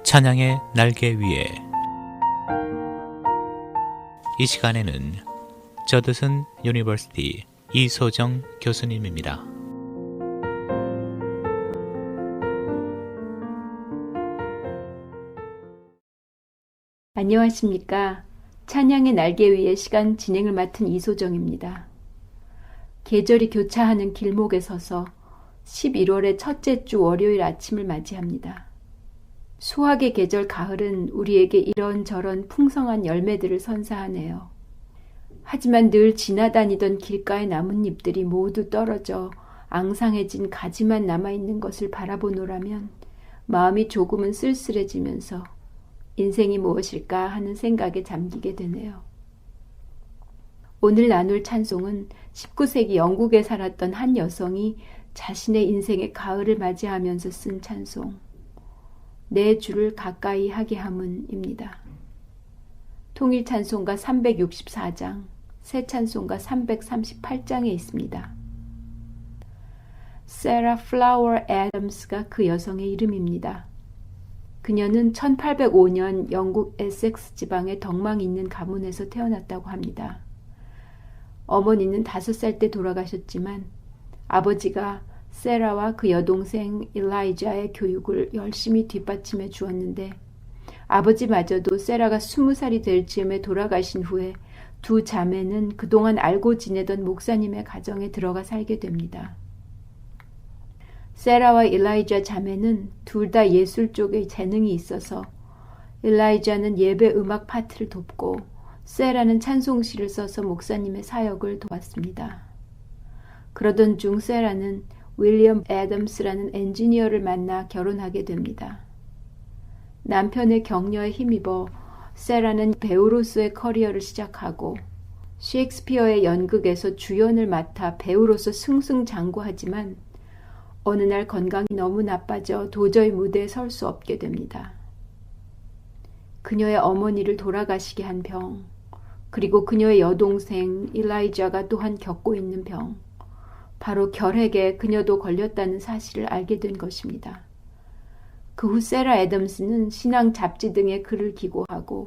찬양의 날개 위에. 이 시간에는 저드슨 유니버시티 이소정 교수님입니다. 안녕하십니까. 찬양의 날개 위에 시간 진행을 맡은 이소정입니다. 계절이 교차하는 길목에 서서 11월의 첫째 주 월요일 아침을 맞이합니다. 수확의 계절 가을은 우리에게 이런저런 풍성한 열매들을 선사하네요. 하지만 늘 지나다니던 길가의 나뭇잎들이 모두 떨어져 앙상해진 가지만 남아있는 것을 바라보노라면 마음이 조금은 쓸쓸해지면서 인생이 무엇일까 하는 생각에 잠기게 되네요. 오늘 나눌 찬송은 19세기 영국에 살았던 한 여성이 자신의 인생의 가을을 맞이하면서 쓴 찬송, 내 주를 가까이 하게 함은입니다. 통일 찬송가 364장, 새 찬송가 338장에 있습니다. 세라 플라워 애덤스가 그 여성의 이름입니다. 그녀는 1805년 영국 에섹스 지방의 덕망이 있는 가문에서 태어났다고 합니다. 어머니는 5살 때 돌아가셨지만 아버지가 세라와 그 여동생 일라이자의 교육을 열심히 뒷받침해 주었는데 아버지마저도 세라가 20살이 될 즈음에 돌아가신 후에 두 자매는 그동안 알고 지내던 목사님의 가정에 들어가 살게 됩니다. 세라와 일라이자 자매는 둘 다 예술 쪽에 재능이 있어서 일라이자는 예배 음악 파트를 돕고 세라는 찬송시를 써서 목사님의 사역을 도왔습니다. 그러던 중 세라는 윌리엄 애덤스라는 엔지니어를 만나 결혼하게 됩니다. 남편의 격려에 힘입어 세라는 배우로서의 커리어를 시작하고 셰익스피어의 연극에서 주연을 맡아 배우로서 승승장구하지만 어느 날 건강이 너무 나빠져 도저히 무대에 설 수 없게 됩니다. 그녀의 어머니를 돌아가시게 한 병, 그리고 그녀의 여동생 일라이자가 또한 겪고 있는 병, 바로 결핵에 그녀도 걸렸다는 사실을 알게 된 것입니다. 그 후 세라 애덤스는 신앙 잡지 등의 글을 기고하고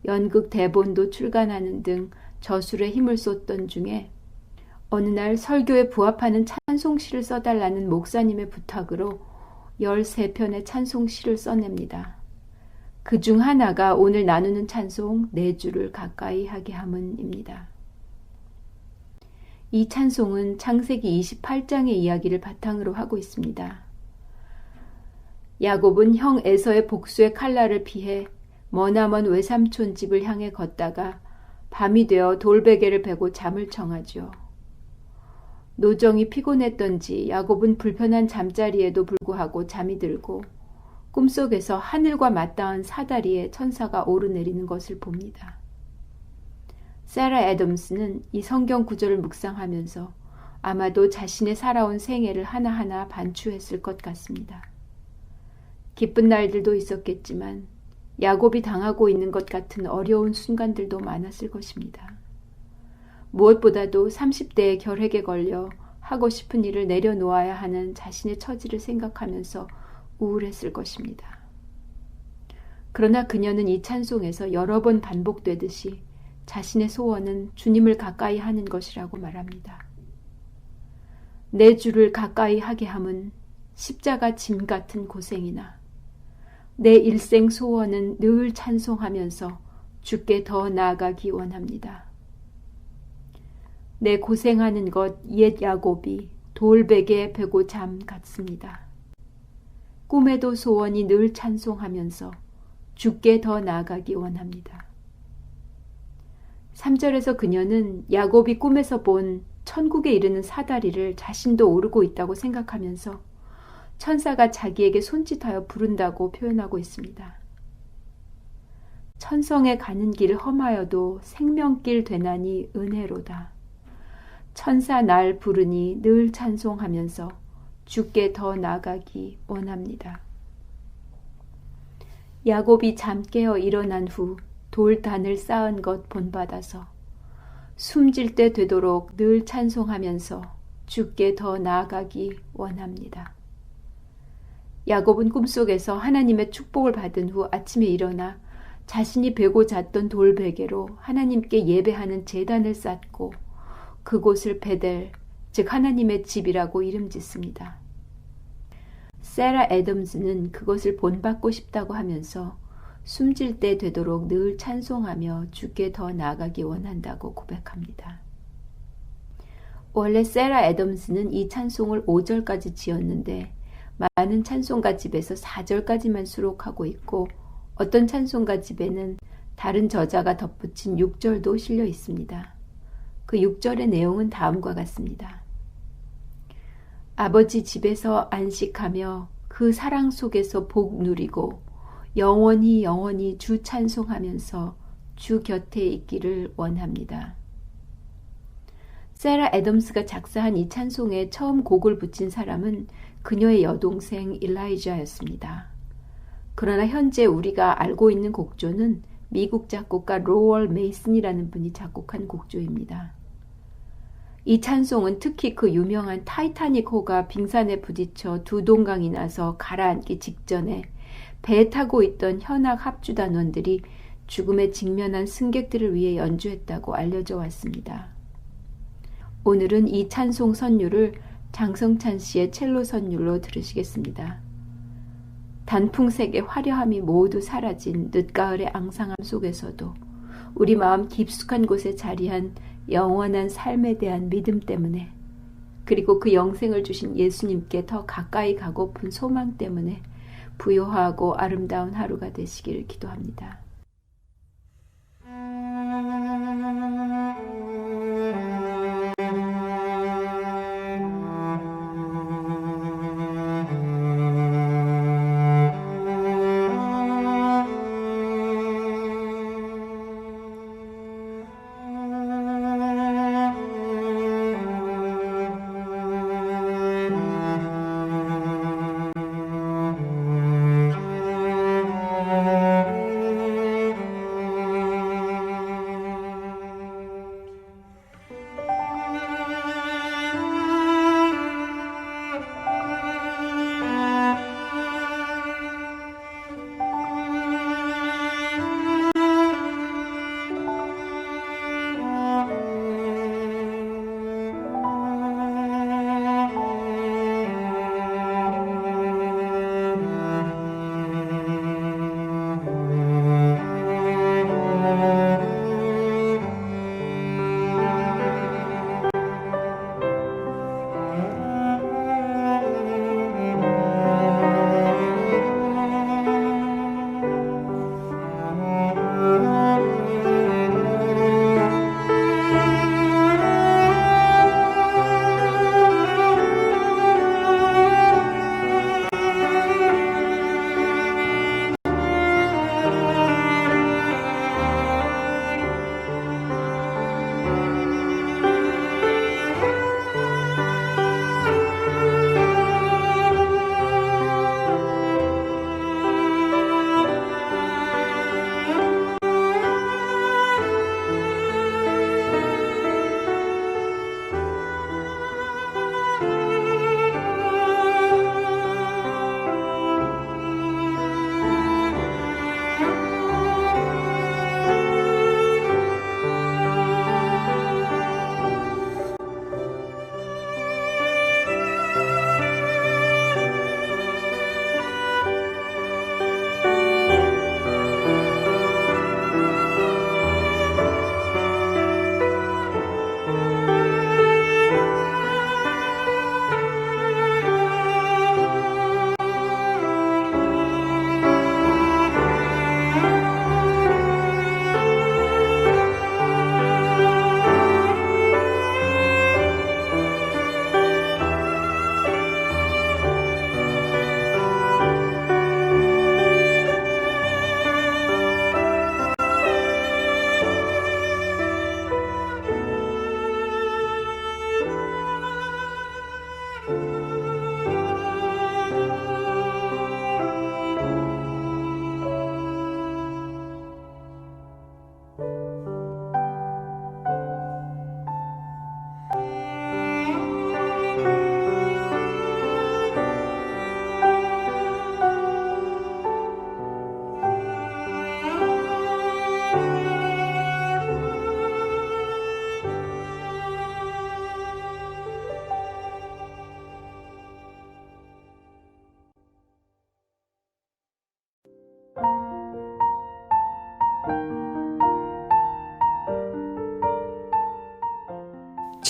연극 대본도 출간하는 등 저술에 힘을 쏟던 중에 어느 날 설교에 부합하는 찬송시를 써달라는 목사님의 부탁으로 13편의 찬송시를 써냅니다. 그 중 하나가 오늘 나누는 찬송 내 주를 가까이 하게 함은입니다. 이 찬송은 창세기 28장의 이야기를 바탕으로 하고 있습니다. 야곱은 형 에서의 복수의 칼날을 피해 머나먼 외삼촌 집을 향해 걷다가 밤이 되어 돌베개를 베고 잠을 청하죠. 노정이 피곤했던지 야곱은 불편한 잠자리에도 불구하고 잠이 들고 꿈속에서 하늘과 맞닿은 사다리에 천사가 오르내리는 것을 봅니다. 세라 애덤스는 이 성경 구절을 묵상하면서 아마도 자신의 살아온 생애를 하나하나 반추했을 것 같습니다. 기쁜 날들도 있었겠지만 야곱이 당하고 있는 것 같은 어려운 순간들도 많았을 것입니다. 무엇보다도 30대의 결핵에 걸려 하고 싶은 일을 내려놓아야 하는 자신의 처지를 생각하면서 우울했을 것입니다. 그러나 그녀는 이 찬송에서 여러 번 반복되듯이 자신의 소원은 주님을 가까이 하는 것이라고 말합니다. 내 주를 가까이 하게 함은 십자가 짐 같은 고생이나 내 일생 소원은 늘 찬송하면서 주께 더 나아가기 원합니다. 내 고생하는 것 옛 야곱이 돌베개에 베고 잠 같습니다. 꿈에도 소원이 늘 찬송하면서 주께 더 나아가기 원합니다. 3절에서 그녀는 야곱이 꿈에서 본 천국에 이르는 사다리를 자신도 오르고 있다고 생각하면서 천사가 자기에게 손짓하여 부른다고 표현하고 있습니다. 천성에 가는 길 험하여도 생명길 되나니 은혜로다. 천사 날 부르니 늘 찬송하면서 주께 더 나아가기 원합니다. 야곱이 잠 깨어 일어난 후 돌단을 쌓은 것 본받아서 숨질 때 되도록 늘 찬송하면서 주께 더 나아가기 원합니다. 야곱은 꿈속에서 하나님의 축복을 받은 후 아침에 일어나 자신이 베고 잤던 돌베개로 하나님께 예배하는 제단을 쌓고 그곳을 베델, 즉 하나님의 집이라고 이름짓습니다. 세라 애덤스는 그것을 본받고 싶다고 하면서 숨질 때 되도록 늘 찬송하며 주께 더 나아가기 원한다고 고백합니다. 원래 세라 애덤스는 이 찬송을 5절까지 지었는데 많은 찬송가 집에서 4절까지만 수록하고 있고 어떤 찬송가 집에는 다른 저자가 덧붙인 6절도 실려 있습니다. 그 6절의 내용은 다음과 같습니다. 아버지 집에서 안식하며 그 사랑 속에서 복 누리고 영원히 영원히 주 찬송하면서 주 곁에 있기를 원합니다. 세라 애덤스가 작사한 이 찬송에 처음 곡을 붙인 사람은 그녀의 여동생 일라이자였습니다. 그러나 현재 우리가 알고 있는 곡조는 미국 작곡가 로월 메이슨이라는 분이 작곡한 곡조입니다. 이 찬송은 특히 그 유명한 타이타닉 호가 빙산에 부딪혀 두 동강이 나서 가라앉기 직전에 배에 타고 있던 현악 합주단원들이 죽음에 직면한 승객들을 위해 연주했다고 알려져 왔습니다. 오늘은 이 찬송 선율을 장성찬 씨의 첼로 선율로 들으시겠습니다. 단풍색의 화려함이 모두 사라진 늦가을의 앙상함 속에서도 우리 마음 깊숙한 곳에 자리한 영원한 삶에 대한 믿음 때문에 그리고 그 영생을 주신 예수님께 더 가까이 가고픈 소망 때문에 부요하고 아름다운 하루가 되시기를 기도합니다.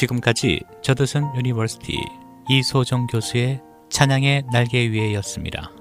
지금까지 저도선 유니버시티 이소정 교수의 찬양의 날개 위에였습니다.